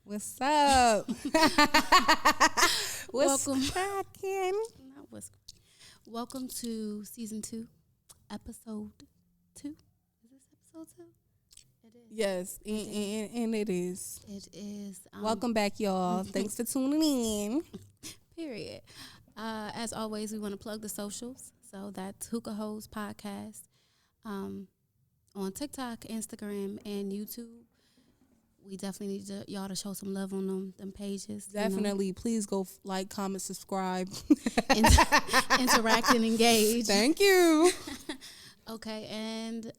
What's up? Welcome. cracking? Welcome to season 2, episode 2. Is this episode 2? It is. Yes, and it is. It is. Welcome back, y'all. Thanks for tuning in. Period. As always, we want to plug the socials. So that's Hookah Heaux podcast on TikTok, Instagram, and YouTube. We definitely need y'all to show some love on them pages. Definitely. You know. Please go like, comment, subscribe. Interact and engage. Thank you. Okay, and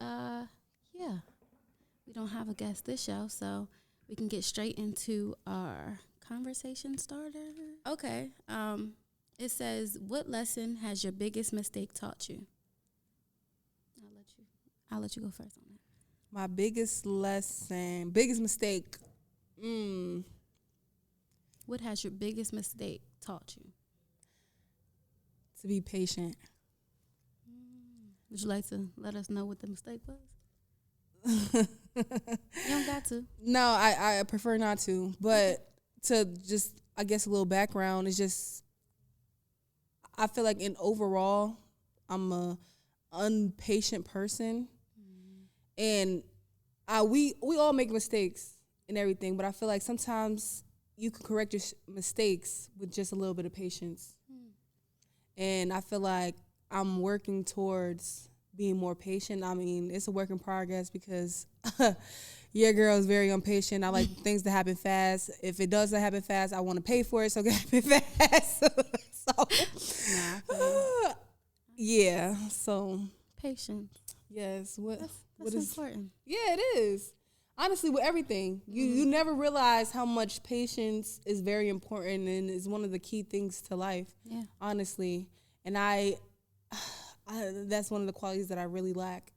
yeah, we don't have a guest this show, so we can get straight into our conversation starter. Okay. It says, what lesson has your biggest mistake taught you? I'll let you go first on that. My biggest mistake. What has your biggest mistake taught you? To be patient. Would you like to let us know what the mistake was? You don't got to. No, I prefer not to. But to just, I guess, a little background is just, I feel like in overall, I'm a impatient person. And we all make mistakes and everything, but I feel like sometimes you can correct your mistakes with just a little bit of patience. And I feel like I'm working towards being more patient. I mean, it's a work in progress because your girl is very impatient. I like things to happen fast. If it doesn't happen fast, I want to pay for it, so it can happen fast. Yeah, so. Patience. Yes, That's important. Yeah, it is. Honestly, with everything, you never realize how much patience is very important and is one of the key things to life. Yeah, honestly, and I that's one of the qualities that I really lack.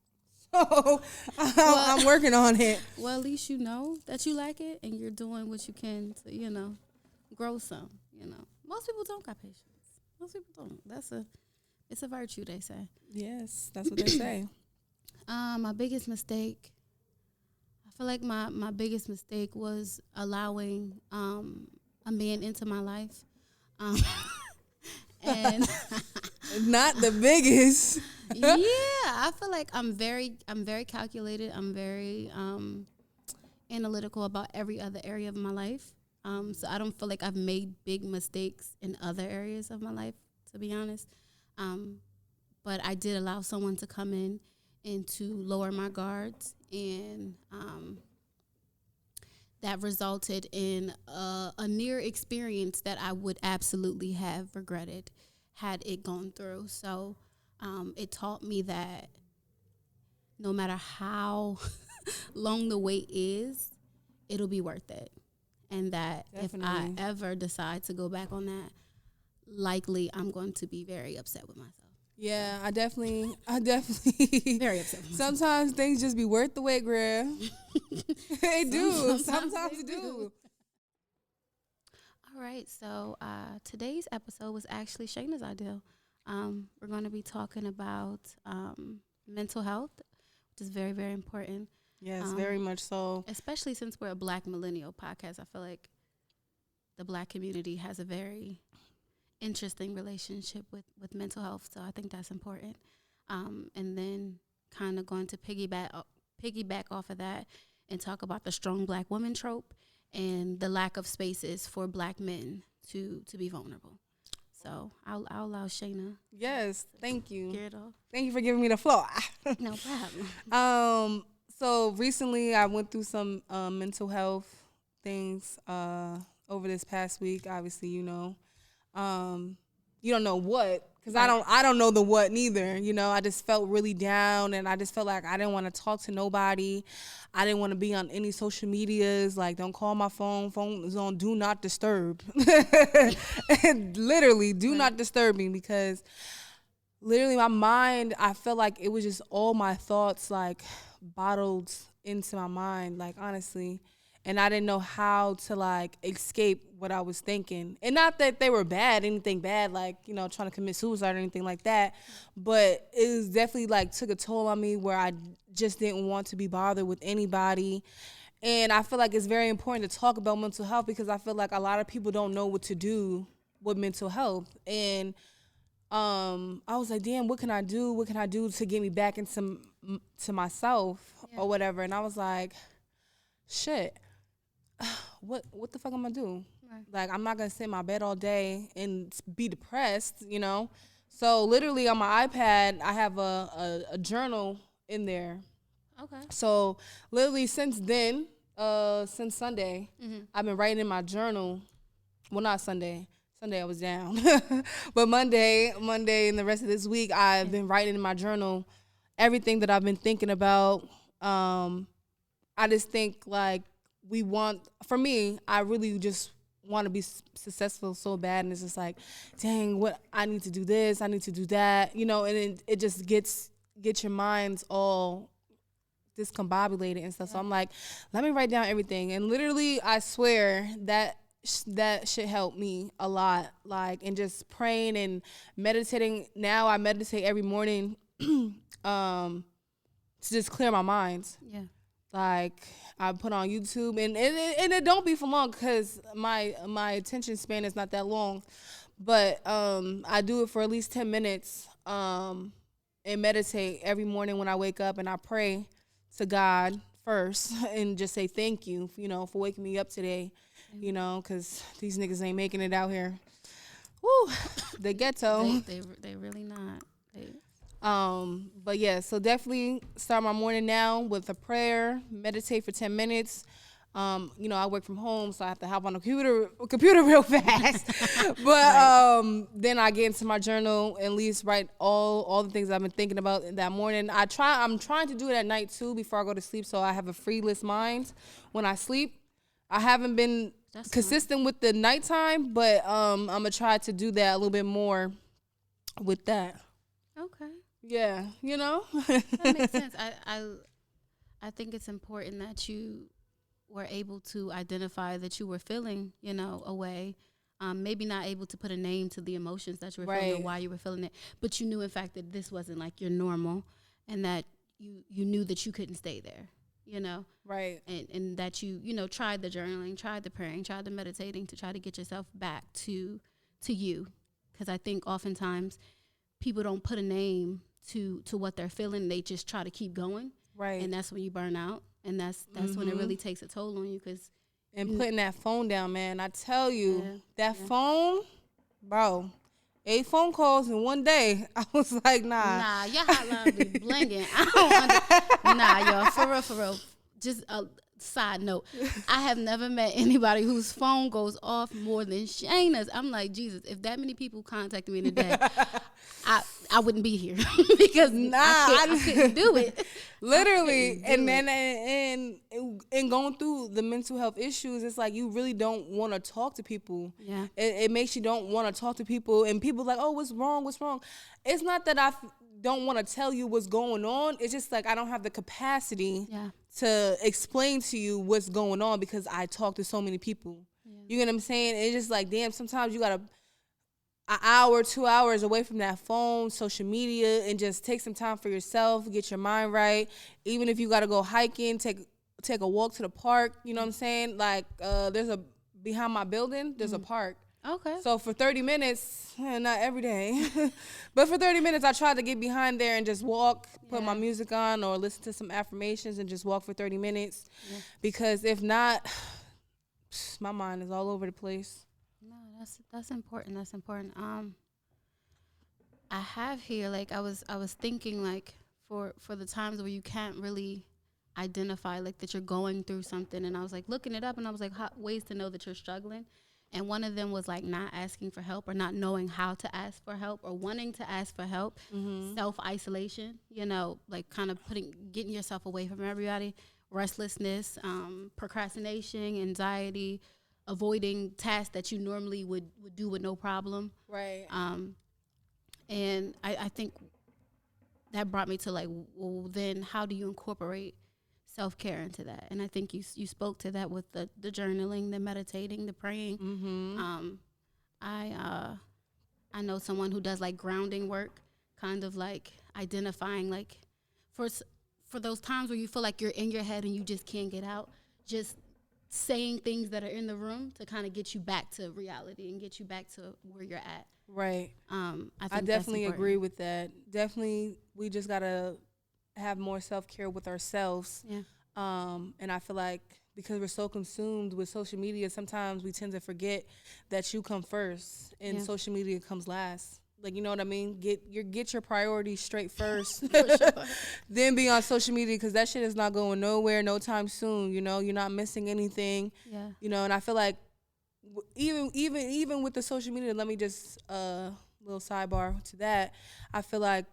So I'm working on it. Well, at least you know that you lack it, and you're doing what you can to grow some. Most people don't got patience. Most people don't. It's a virtue, they say. Yes, that's what they say. My biggest mistake, I feel like my biggest mistake was allowing a man into my life. And not the biggest. Yeah, I feel like I'm very calculated. I'm very analytical about every other area of my life. So I don't feel like I've made big mistakes in other areas of my life, to be honest. But I did allow someone to come in and to lower my guards, and that resulted in a near experience that I would absolutely have regretted had it gone through. So it taught me that no matter how long the wait is, it'll be worth it. And that Definitely. If I ever decide to go back on that, likely I'm going to be very upset with myself. Yeah, I definitely very upset. Sometimes things just be worth the wait, girl. They do. Sometimes they do. All right, so today's episode was actually Shayna's idea. We're going to be talking about mental health, which is very, very important. Yes, very much so. Especially since we're a Black millennial podcast, I feel like the Black community has a very interesting relationship with mental health, so I think that's important. And then kind of going to piggyback off of that and talk about the strong Black woman trope and the lack of spaces for Black men to be vulnerable. So I'll allow Shayna. Yes, thank you. Get it off. Thank you for giving me the floor. No problem. So recently I went through some mental health things over this past week. Obviously, you don't know what, because I don't know the what neither. I just felt really down, and I just felt like I didn't want to talk to nobody. I didn't want to be on any social medias. Like, don't call my phone. Phone is on do not disturb. Literally, do not disturb me, because literally my mind, I felt like it was just all my thoughts like bottled into my mind, like, honestly. And I didn't know how to, like, escape what I was thinking. And not that they were bad, anything bad, like, trying to commit suicide or anything like that. But it was definitely, like, took a toll on me where I just didn't want to be bothered with anybody. And I feel like it's very important to talk about mental health because I feel like a lot of people don't know what to do with mental health. And I was like, damn, what can I do? What can I do to get me back into to myself or whatever? And I was like, shit, what the fuck am I gonna do? Right. Like, I'm not gonna sit in my bed all day and be depressed, you know? So literally on my iPad, I have a journal in there. Okay. So literally since then, since Sunday, I've been writing in my journal. Well, not Sunday. Sunday I was down. But Monday and the rest of this week, I've been writing in my journal everything that I've been thinking about. I just think like for me, I really just want to be successful so bad. And it's just like, dang, what I need to do this, I need to do that, you know, and it just gets your minds all discombobulated and stuff. So I'm like, let me write down everything. And literally, I swear that shit helped me a lot. Like, and just praying and meditating. Now I meditate every morning to just clear my mind. Yeah. Like, I put on YouTube, and it don't be for long because my attention span is not that long. But I do it for at least 10 minutes and meditate every morning when I wake up, and I pray to God first and just say thank you, you know, for waking me up today, you know, because these niggas ain't making it out here. Woo, the ghetto. They really not. But yeah, so definitely start my morning now with a prayer, meditate for 10 minutes. You know, I work from home, so I have to hop on the computer real fast. But then I get into my journal and at least write all the things I've been thinking about in that morning. I'm trying to do it at night too before I go to sleep, so I have a freeless mind when I sleep. I haven't been consistent with the nighttime, but I'm gonna try to do that a little bit more with that. Okay. Yeah, you know. That makes sense. I think it's important that you were able to identify that you were feeling, you know, a way. Maybe not able to put a name to the emotions that you were feeling or why you were feeling it, but you knew in fact that this wasn't like your normal, and that you knew that you couldn't stay there, you know. Right. And that you know, tried the journaling, tried the praying, tried the meditating to try to get yourself back to you, because I think oftentimes people don't put a name to what they're feeling. They just try to keep going. Right. And that's when you burn out. And that's when it really takes a toll on you. And putting that phone down, man. I tell you, that phone, bro, 8 phone calls in one day. I was like, nah. Nah, your hotline be blinging. Nah, y'all, for real. Just a side note. I have never met anybody whose phone goes off more than Shayna's. I'm like, Jesus, if that many people contacted me in a day, I wouldn't be here because I couldn't do it. Literally. And then and going through the mental health issues, it's like you really don't want to talk to people. Yeah. It makes you don't want to talk to people, and people like, oh, what's wrong? It's not that I don't want to tell you what's going on. It's just like I don't have the capacity to explain to you what's going on because I talk to so many people. Yeah. You get what I'm saying? It's just like, damn, sometimes you got to an hour, 2 hours away from that phone, social media, and just take some time for yourself, get your mind right. Even if you got to go hiking, take a walk to the park, you know what I'm saying? Like, behind my building, there's a park. Okay. So for 30 minutes, not every day, but for 30 minutes, I tried to get behind there and just walk, put my music on or listen to some affirmations and just walk for 30 minutes. Yeah. Because if not, my mind is all over the place. No, that's important. That's important. I have here, like, I was thinking, like, for the times where you can't really identify, like, that you're going through something, and I was like looking it up, and I was like, ways to know that you're struggling. And one of them was like not asking for help or not knowing how to ask for help or wanting to ask for help, self-isolation, you know, like kind of getting yourself away from everybody, restlessness, procrastination, anxiety, avoiding tasks that you normally would do with no problem. Right. And I think that brought me to like, well, then how do you incorporate self-care into that? And I think you spoke to that with the journaling, the meditating, the praying. I know someone who does like grounding work, kind of like identifying like for those times where you feel like you're in your head and you just can't get out, just saying things that are in the room to kind of get you back to reality and get you back to where you're at. Right. I definitely agree with that. Definitely, we just gotta have more self-care with ourselves. Yeah. And I feel like because we're so consumed with social media, sometimes we tend to forget that you come first and social media comes last. Like, you know what I mean? Get your priorities straight first. Then be on social media, because that shit is not going nowhere no time soon. You know, you're not missing anything. Yeah. You know, and I feel like even with the social media, let me just little sidebar to that. I feel like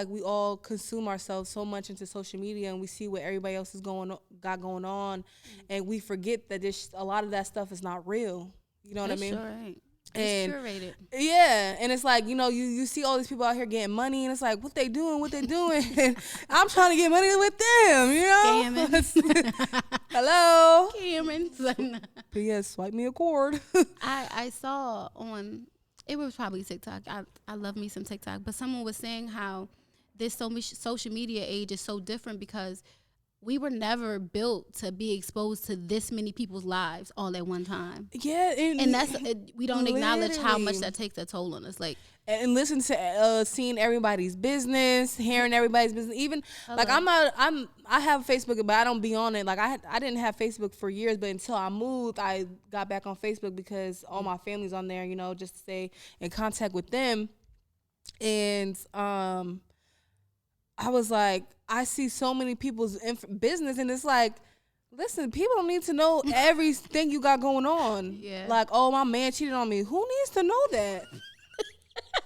we all consume ourselves so much into social media, and we see what everybody else is got going on, and we forget that a lot of that stuff is not real. You know what I mean? Sure ain't. It's curated. Yeah, and it's like, you know, you see all these people out here getting money, and it's like, what they doing? And I'm trying to get money with them, you know? Scamming. Hello? Scamming. P.S. Swipe me a cord. I saw on, it was probably TikTok. I love me some TikTok, but someone was saying how this social media age is so different because we were never built to be exposed to this many people's lives all at one time. Yeah, and that's we don't acknowledge how much that takes a toll on us. Like, and listen to seeing everybody's business, hearing everybody's business. Even like I have Facebook, but I don't be on it. Like I didn't have Facebook for years, but until I moved, I got back on Facebook because all my family's on there. You know, just to stay in contact with them. And I was like, I see so many people's business, and it's like, listen, people don't need to know everything you got going on. Yeah. Like, oh, my man cheated on me. Who needs to know that?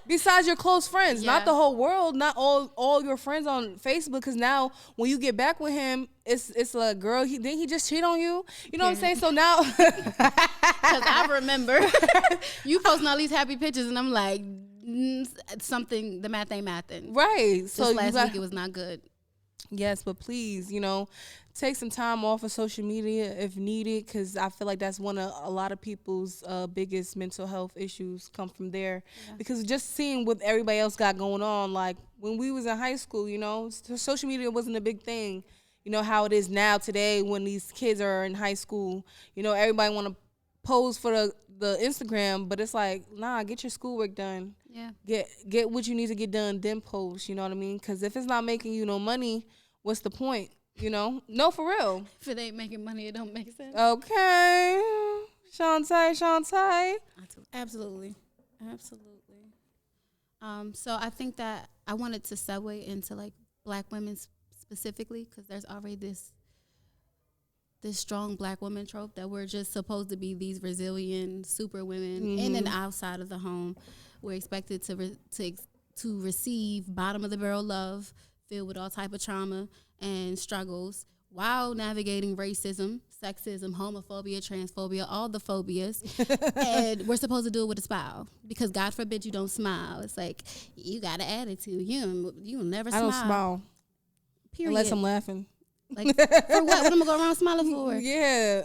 Besides your close friends, not the whole world, not all your friends on Facebook. Because now when you get back with him, it's like, girl, didn't he just cheat on you? You know what I'm saying? So now, because I remember you posting all these happy pictures, and I'm like, something, the math ain't mathing. Right. So last week it was not good. Yes, but please, you know, take some time off of social media if needed, because I feel like that's one of a lot of people's biggest mental health issues come from there. Yeah. Because just seeing what everybody else got going on, like when we was in high school, you know, social media wasn't a big thing. You know how it is now today when these kids are in high school. You know, everybody want to pose for the Instagram, but it's like, nah, get your schoolwork done. Yeah. Get what you need to get done, then post. You know what I mean? Because if it's not making you no money, what's the point? You know? No, for real. If it ain't making money, it don't make sense. Okay. Shantae. Absolutely. So I think that I wanted to segue into like Black women specifically, because there's already this strong Black woman trope that we're just supposed to be these resilient super women in and outside of the home. We're expected to receive bottom of the barrel love, filled with all type of trauma and struggles, while navigating racism, sexism, homophobia, transphobia, all the phobias. And we're supposed to do it with a smile, because God forbid you don't smile. It's like, you got an attitude. You never smile. I don't smile. Period. Unless I'm laughing. Like, for what? What am I going around smiling for? Yeah.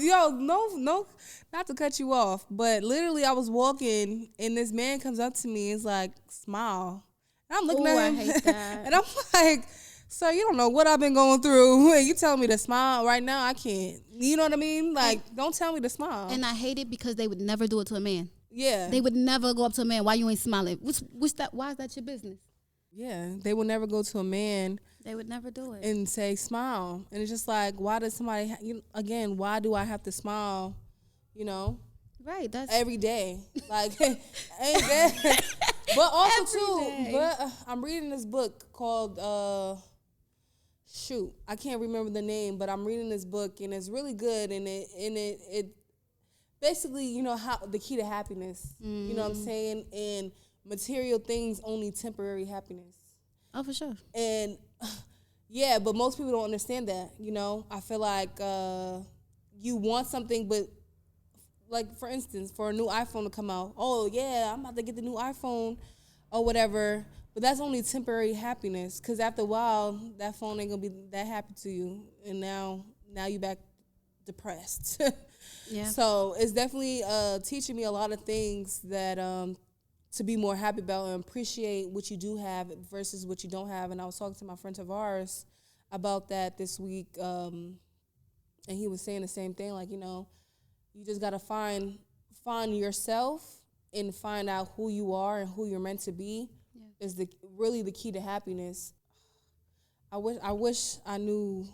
No, not to cut you off, but literally I was walking and this man comes up to me and is like, smile. And I'm looking at him. I hate that. And I'm like, sir, you don't know what I've been going through. And you telling me to smile right now? I can't. You know what I mean? Like, don't tell me to smile. And I hate it because they would never do it to a man. Yeah. They would never go up to a man. Why you ain't smiling? Why is that your business? Yeah. They would never go to a man. They would never do it. And say, smile. And it's just like, why does somebody, why do I have to smile, you know? Right. That's every day. Like, ain't that? But also, Every too, day. I'm reading this book called, I can't remember the name, but I'm reading this book, and it's really good. And it basically, you know, how the key to happiness, you know what I'm saying? And material things only temporary happiness. Oh, for sure. And yeah, but most people don't understand that, you know. I feel like you want something, but like, for instance, for a new iPhone to come out, oh yeah, I'm about to get the new iPhone or whatever, but that's only temporary happiness, because after a while that phone ain't gonna be that happy to you, and now you back depressed. Yeah. So it's definitely teaching me a lot of things that to be more happy about and appreciate what you do have versus what you don't have. And I was talking to my friend Tavares about that this week, and he was saying the same thing. Like, you just gotta find yourself and find out who you are and who you're meant to be. Yeah. Is really the key to happiness. I wish I knew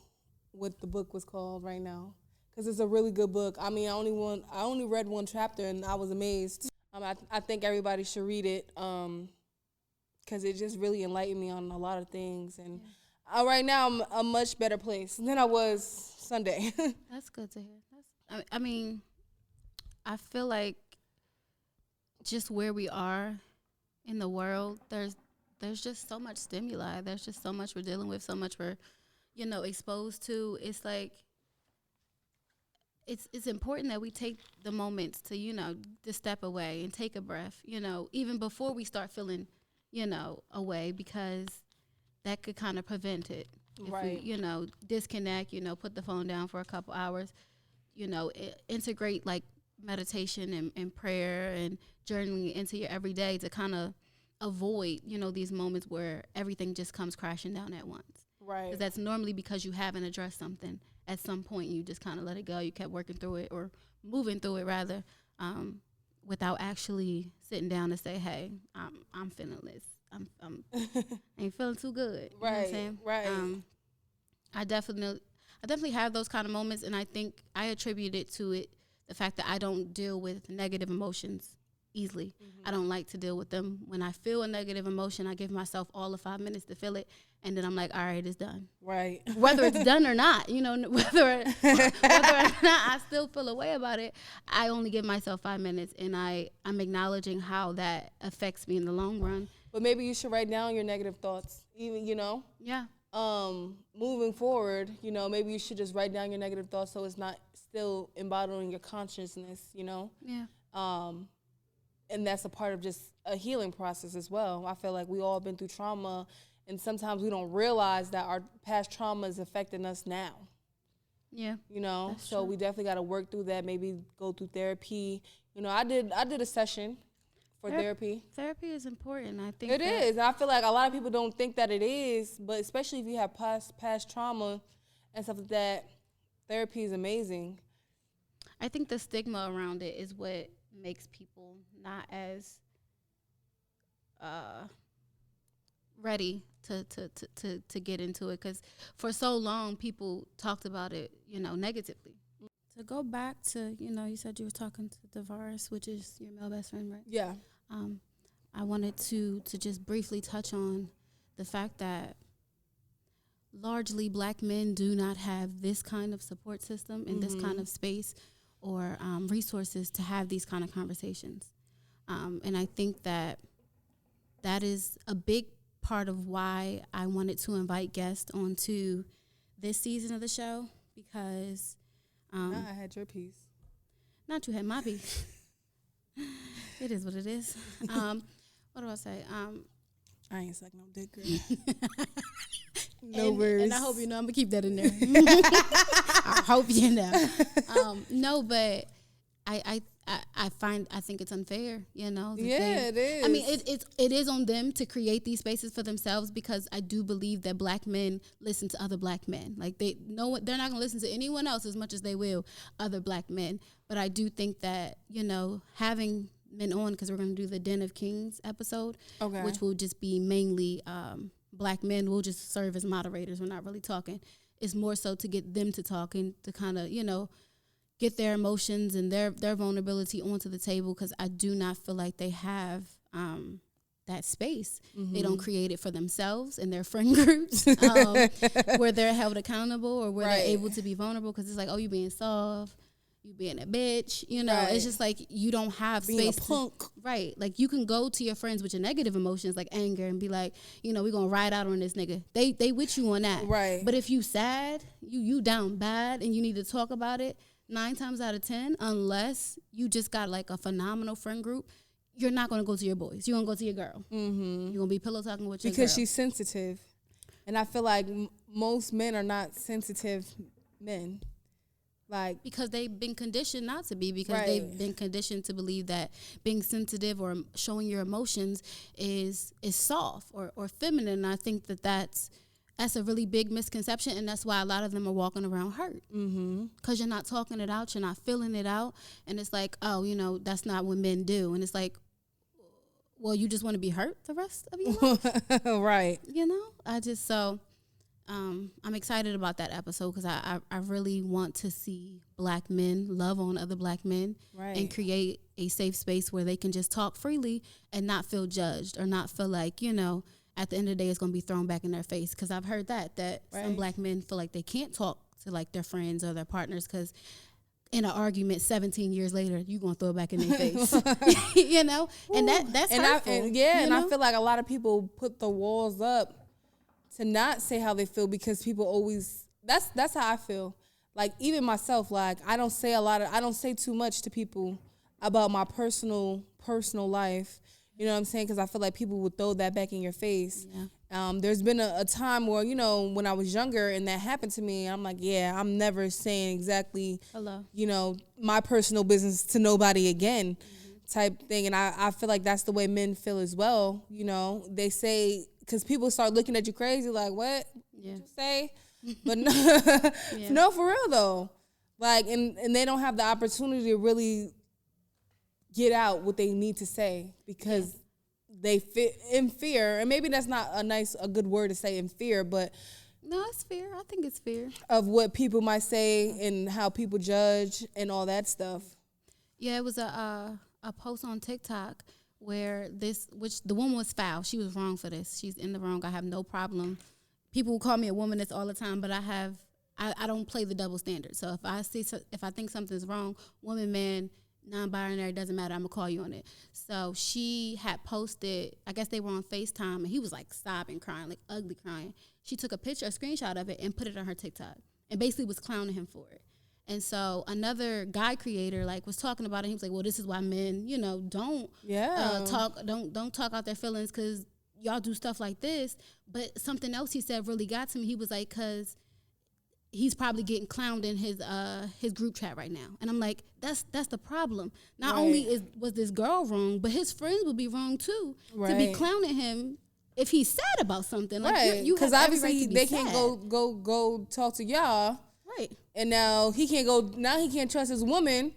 what the book was called right now, because it's a really good book. I mean, I only read one chapter and I was amazed. I think everybody should read it, because it just really enlightened me on a lot of things. And right now I'm a much better place than I was Sunday. That's good to hear. I mean, I feel like just where we are in the world, there's just so much stimuli. There's just so much we're dealing with, so much we're, exposed to. It's like it's important that we take the moments to, to step away and take a breath, even before we start feeling, away, because that could kind of prevent it. Right. If we, disconnect, put the phone down for a couple hours, integrate like meditation and prayer and journaling into your everyday to kind of avoid, these moments where everything just comes crashing down at once. Right. Because that's normally because you haven't addressed something. At some point, you just kind of let it go. You kept working through it, or moving through it rather, without actually sitting down and say, "Hey, I'm feeling this. I'm ain't feeling too good." You know what I'm saying? Right. I definitely have those kind of moments, and I think I attribute it to the fact that I don't deal with negative emotions easily. Mm-hmm. I don't like to deal with them. When I feel a negative emotion, I give myself all of 5 minutes to feel it, and then I'm like, all right, it's done. Right. Whether it's done or not, whether or not I still feel a way about it, I only give myself 5 minutes, and I'm acknowledging how that affects me in the long run. But maybe you should write down your negative thoughts, even, Yeah. Moving forward, maybe you should just write down your negative thoughts so it's not still embodying your consciousness, Yeah. And that's a part of just a healing process as well. I feel like we all been through trauma, and sometimes we don't realize that our past trauma is affecting us now. Yeah. So true. We definitely got to work through that, maybe go through therapy. I did a session for therapy. Therapy is important. I think it is. I feel like a lot of people don't think that it is, but especially if you have past trauma and stuff like that, therapy is amazing. I think the stigma around it is what makes people not as ready to get into it, because for so long people talked about it, negatively. To go back to, you said you were talking to Tavares, which is your male best friend, right? Yeah. I wanted to just briefly touch on the fact that largely Black men do not have this kind of support system and this kind of space or resources to have these kind of conversations. And I think that is a big part of why I wanted to invite guests onto this season of the show, because I had your piece. Not you had my piece. It is what it is. What do I say? I ain't sucking no dick, girl. No worries. And I hope you know I'm gonna keep that in there. I hope you know. No, but I think it's unfair, it is. I mean, it is on them to create these spaces for themselves, because I do believe that Black men listen to other Black men. Like they're not gonna listen to anyone else as much as they will other Black men. But I do think that, having men on, because we're gonna do the Den of Kings episode, which will just be mainly Black men. We'll just serve as moderators. We're not really talking. It's more so to get them to talk and to kind of, get their emotions and their vulnerability onto the table, because I do not feel like they have that space. Mm-hmm. They don't create it for themselves and their friend groups where they're held accountable or where they're able to be vulnerable, because it's like, oh, you being soft, you being a bitch, It's just like you don't have being space. A punk. Right. Like you can go to your friends with your negative emotions like anger and be like, we're going to ride out on this nigga. They with you on that. Right. But if you sad, you down bad and you need to talk about it, 9 times out of 10, unless you just got like a phenomenal friend group, you're not going to go to your boys. You're going to go to your girl. Mm-hmm. You're going to be pillow talking with your girl. Because she's sensitive. And I feel like most men are not sensitive men. Like, because they've been conditioned not to be, because they've been conditioned to believe that being sensitive or showing your emotions is soft or feminine. And I think that's That's a really big misconception, and that's why a lot of them are walking around hurt. Because you're not talking it out, you're not feeling it out, and it's like, oh, you know, that's not what men do. And it's like, well, you just want to be hurt the rest of your life? Right. You know, I'm excited about that episode because I really want to see black men love on other black men and create a safe space where they can just talk freely and not feel judged or not feel like, you know, at the end of the day, it's going to be thrown back in their face. Because I've heard that some black men feel like they can't talk to, like, their friends or their partners because in an argument 17 years later, you're going to throw it back in their face. You know? Ooh. And that's hurtful. And I feel like a lot of people put the walls up to not say how they feel because people always, that's how I feel. Like, even myself, like, I don't say too much to people about my personal life. You know what I'm saying? Because I feel like people would throw that back in your face. Yeah. There's been a time where, you know, when I was younger and that happened to me, I'm like, yeah, I'm never saying exactly, you know, my personal business to nobody again type thing. And I feel like that's the way men feel as well. You know, they say, because people start looking at you crazy, like, what? Yeah. What you say? But no, for real, though. Like, and they don't have the opportunity to really get out what they need to say because they fit in fear. And maybe that's not a good word to say, in fear, but no, it's fear. I think it's fear of what people might say and how people judge and all that stuff. Yeah, it was a post on TikTok where which the woman was foul. She was wrong for this. She's in the wrong. I have no problem. People call me a womanist all the time, but I don't play the double standard. So if I think something's wrong, woman, man, non-binary, doesn't matter, I'm gonna call you on it. So she had posted, I guess they were on FaceTime, and he was like sobbing, crying, like ugly crying. She took a screenshot of it and put it on her TikTok and basically was clowning him for it. And so another guy creator like was talking about it. He was like, well, this is why men, you know, don't talk out their feelings because y'all do stuff like this. But something else he said really got to me. He was like, because he's probably getting clowned in his group chat right now. And I'm like, that's the problem. Not only was this girl wrong, but his friends would be wrong too to be clowning him if he's sad about something. Like, you because obviously they can't go talk to y'all. Right. And now he can't go. Now he can't trust his woman.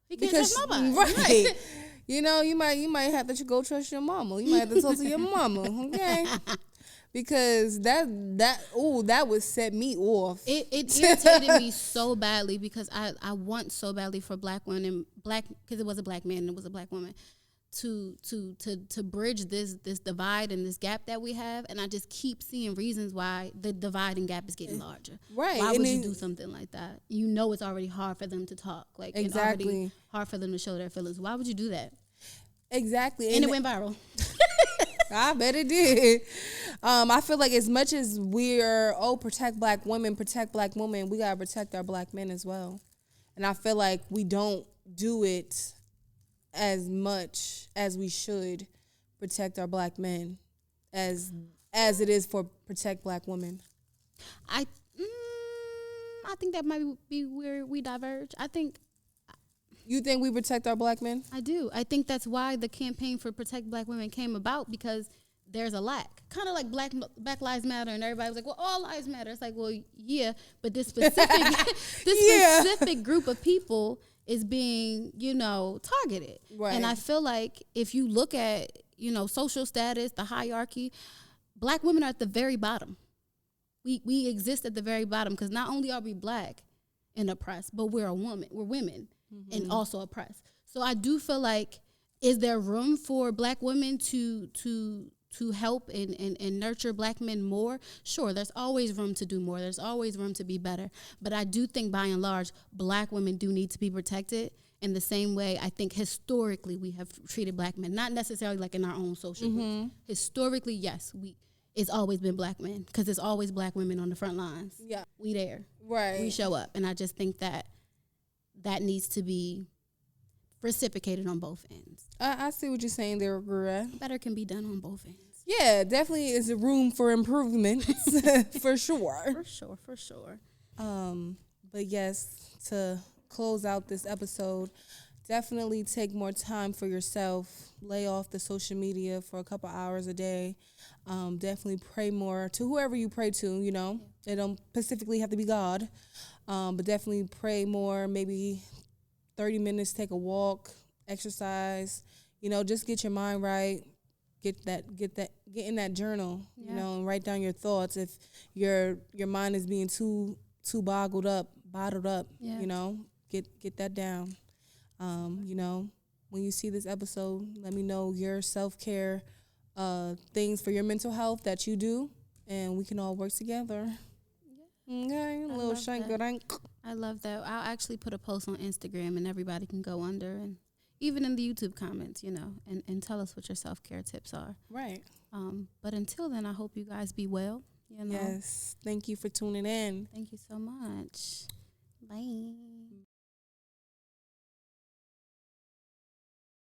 He can't trust nobody. Right. You know, you might have to go trust your mama. You might have to talk to your mama. Okay. Because that would set me off. It irritated me so badly because I want so badly for black women, because it was a black man and it was a black woman, to bridge this divide and this gap that we have, and I just keep seeing reasons why the divide and gap is getting larger. Right. Why would you do something like that? You know it's already hard for them to talk. Like, exactly. It's already hard for them to show their feelings. Why would you do that? Exactly. And it went viral. I bet it did. I feel like as much as we're, protect black women, we got to protect our black men as well. And I feel like we don't do it as much as we should protect our black men as it is for protect black women. I think that might be where we diverge. You think we protect our black men? I do. I think that's why the campaign for Protect Black Women came about, because there's a lack. Kind of like Black Lives Matter, and everybody was like, well, all lives matter. It's like, well, yeah, but this specific specific group of people is being, targeted. Right. And I feel like if you look at, social status, the hierarchy, black women are at the very bottom. We exist at the very bottom because not only are we black and oppressed, but we're women. Mm-hmm. And also oppressed. So I do feel like, is there room for black women to help and nurture black men more? Sure, there's always room to do more. There's always room to be better. But I do think, by and large, black women do need to be protected in the same way I think historically we have treated black men. Not necessarily like in our own social groups. Historically, yes, it's always been black men because it's always black women on the front lines. Yeah. We there. Right. We show up. And I just think that needs to be reciprocated on both ends. I see what you're saying there, Gura. Better can be done on both ends. Yeah, definitely is a room for improvement, for sure. For sure. But yes, to close out this episode, definitely take more time for yourself. Lay off the social media for a couple hours a day. Definitely pray more to whoever you pray to, you know. Yeah. It don't specifically have to be God. But definitely pray more, maybe 30 minutes, take a walk, exercise, you know, just get your mind right. Get in that journal, you know, and write down your thoughts. If your mind is being too bottled up, you know, get that down. You know, when you see this episode, let me know your self-care things for your mental health that you do, and we can all work together. Yeah. Okay, a little shank. I love that. I'll actually put a post on Instagram, and everybody can go under, and even in the YouTube comments, you know, and tell us what your self-care tips are. Right. But until then, I hope you guys be well. You know? Yes. Thank you for tuning in. Thank you so much. Bye.